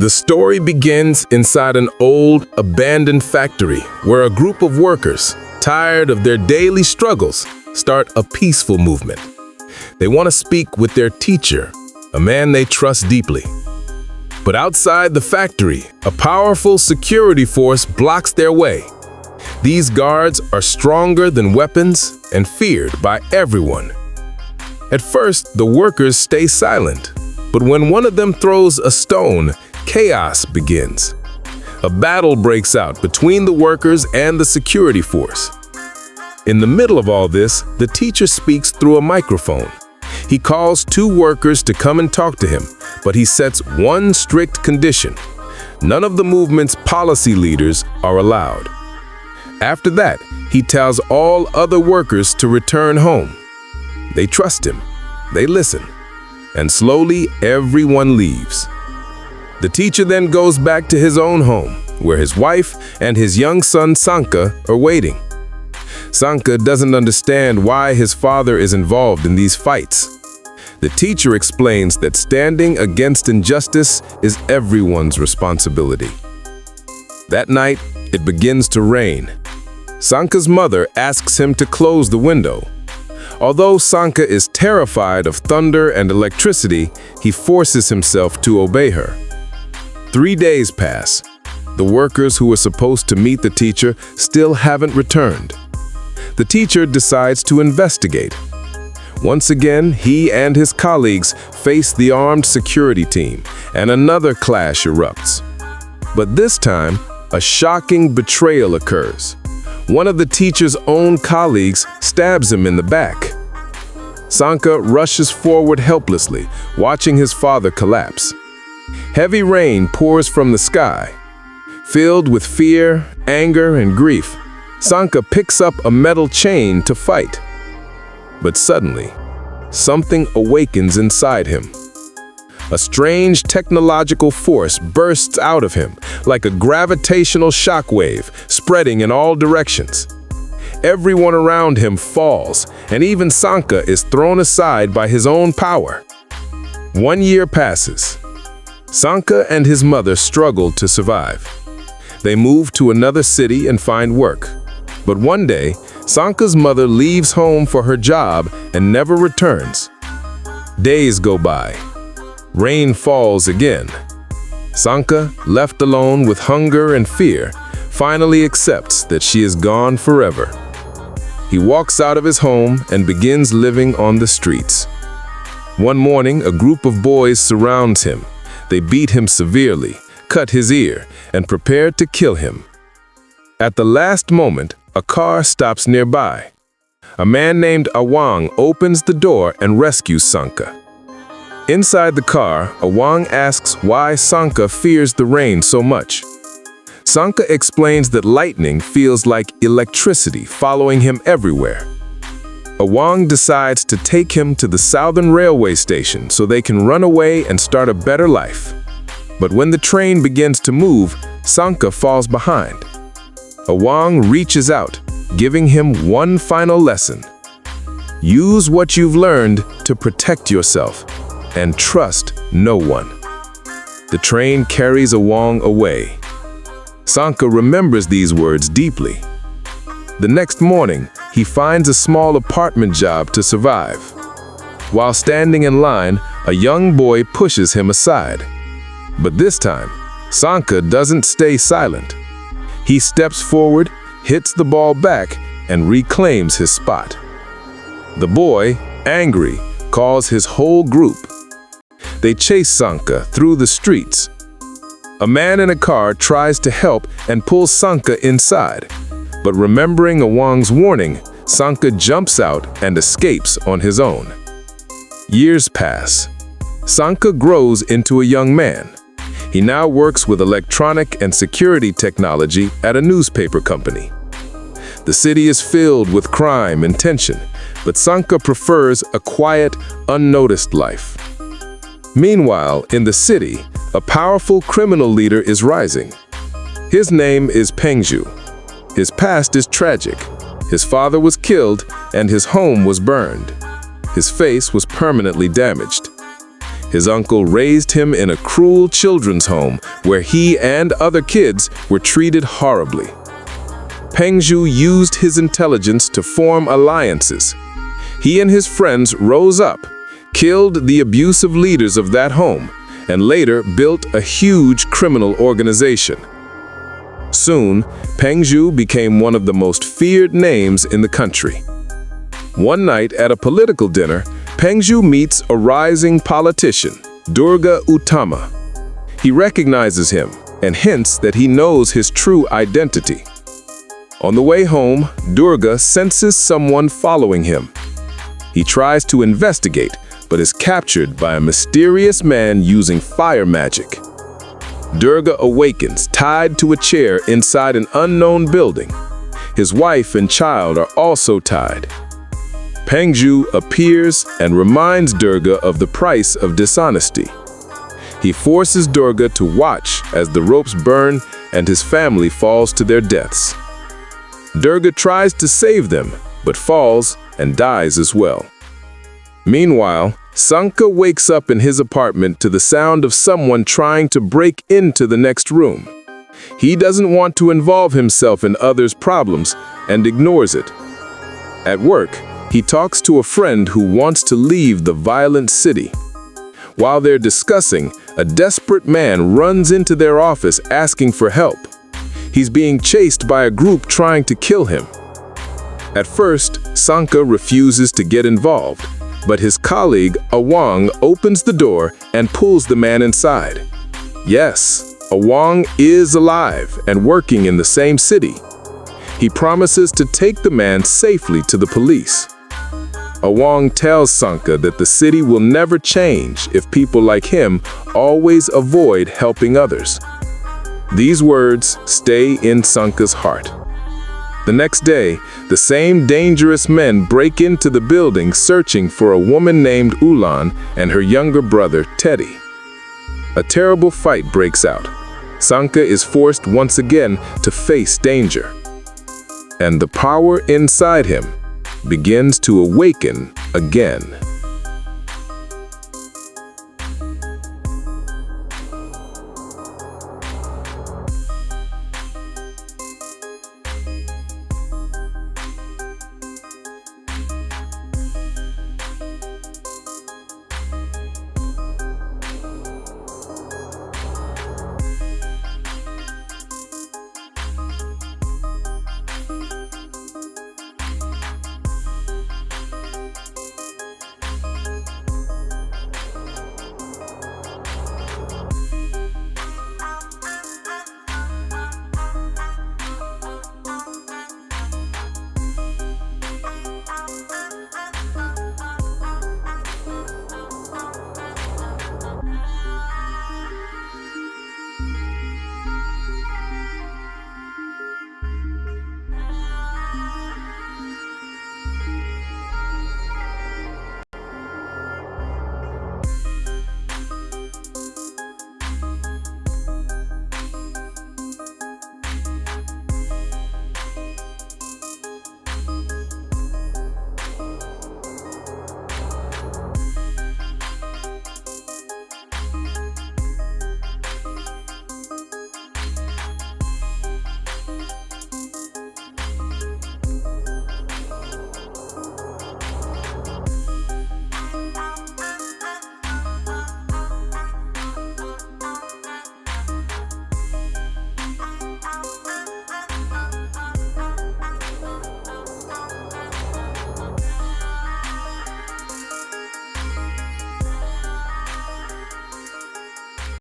The story begins inside an old, abandoned factory where a group of workers, tired of their daily struggles, start a peaceful movement. They want to speak with their teacher, a man they trust deeply. But outside the factory, a powerful security force blocks their way. These guards are stronger than weapons and feared by everyone. At first, the workers stay silent, but when one of them throws a stone, chaos begins. A battle breaks out between the workers and the security force. In the middle of all this, the teacher speaks through a microphone. He calls two workers to come and talk to him, but he sets one strict condition. None of the movement's policy leaders are allowed. After that, he tells all other workers to return home. They trust him, they listen, and slowly everyone leaves. The teacher then goes back to his own home, where his wife and his young son Sanka are waiting. Sanka doesn't understand why his father is involved in these fights. The teacher explains that standing against injustice is everyone's responsibility. That night, it begins to rain. Sanka's mother asks him to close the window. Although Sanka is terrified of thunder and electricity, he forces himself to obey her. 3 days pass. The workers who were supposed to meet the teacher still haven't returned. The teacher decides to investigate. Once again, he and his colleagues face the armed security team, and another clash erupts. But this time, a shocking betrayal occurs. One of the teacher's own colleagues stabs him in the back. Sanka rushes forward helplessly, watching his father collapse. Heavy rain pours from the sky. Filled with fear, anger, and grief, Sanka picks up a metal chain to fight. But suddenly, something awakens inside him. A strange technological force bursts out of him, like a gravitational shockwave, spreading in all directions. Everyone around him falls, and even Sanka is thrown aside by his own power. 1 year passes. Sanka and his mother struggle to survive. They move to another city and find work. But one day, Sanka's mother leaves home for her job and never returns. Days go by. Rain falls again. Sanka, left alone with hunger and fear, finally accepts that she is gone forever. He walks out of his home and begins living on the streets. One morning, a group of boys surrounds him. They beat him severely, cut his ear, and prepare to kill him. At the last moment, a car stops nearby. A man named Awang opens the door and rescues Sanka. Inside the car, Awang asks why Sanka fears the rain so much. Sanka explains that lightning feels like electricity following him everywhere. Awang decides to take him to the Southern Railway station so they can run away and start a better life. But when the train begins to move, Sanka falls behind. Awang reaches out, giving him one final lesson. Use what you've learned to protect yourself, and trust no one. The train carries Awang away. Sanka remembers these words deeply. The next morning, he finds a small apartment job to survive. While standing in line, a young boy pushes him aside. But this time, Sanka doesn't stay silent. He steps forward, hits the ball back, and reclaims his spot. The boy, angry, calls his whole group. They chase Sanka through the streets. A man in a car tries to help and pulls Sanka inside. But remembering Awang's warning, Sanka jumps out and escapes on his own. Years pass. Sanka grows into a young man. He now works with electronic and security technology at a newspaper company. The city is filled with crime and tension, but Sanka prefers a quiet, unnoticed life. Meanwhile, in the city, a powerful criminal leader is rising. His name is Pengju. His past is tragic. His father was killed and his home was burned. His face was permanently damaged. His uncle raised him in a cruel children's home where he and other kids were treated horribly. Pengju used his intelligence to form alliances. He and his friends rose up, killed the abusive leaders of that home, and later built a huge criminal organization. Soon, Pengju became one of the most feared names in the country. One night at a political dinner, Pengju meets a rising politician, Durga Uttama. He recognizes him and hints that he knows his true identity. On the way home, Durga senses someone following him. He tries to investigate, but is captured by a mysterious man using fire magic. Durga awakens, tied to a chair inside an unknown building. His wife and child are also tied. Pengju appears and reminds Durga of the price of dishonesty. He forces Durga to watch as the ropes burn and his family falls to their deaths. Durga tries to save them, but falls and dies as well. Meanwhile, Sanka wakes up in his apartment to the sound of someone trying to break into the next room. He doesn't want to involve himself in others' problems and ignores it. At work, he talks to a friend who wants to leave the violent city. While they're discussing, a desperate man runs into their office asking for help. He's being chased by a group trying to kill him. At first, Sanka refuses to get involved, but his colleague, Awang, opens the door and pulls the man inside. Yes, Awang is alive and working in the same city. He promises to take the man safely to the police. Awang tells Sanka that the city will never change if people like him always avoid helping others. These words stay in Sanka's heart. The next day, the same dangerous men break into the building searching for a woman named Ulan and her younger brother, Teddy. A terrible fight breaks out. Sanka is forced once again to face danger. And the power inside him begins to awaken again.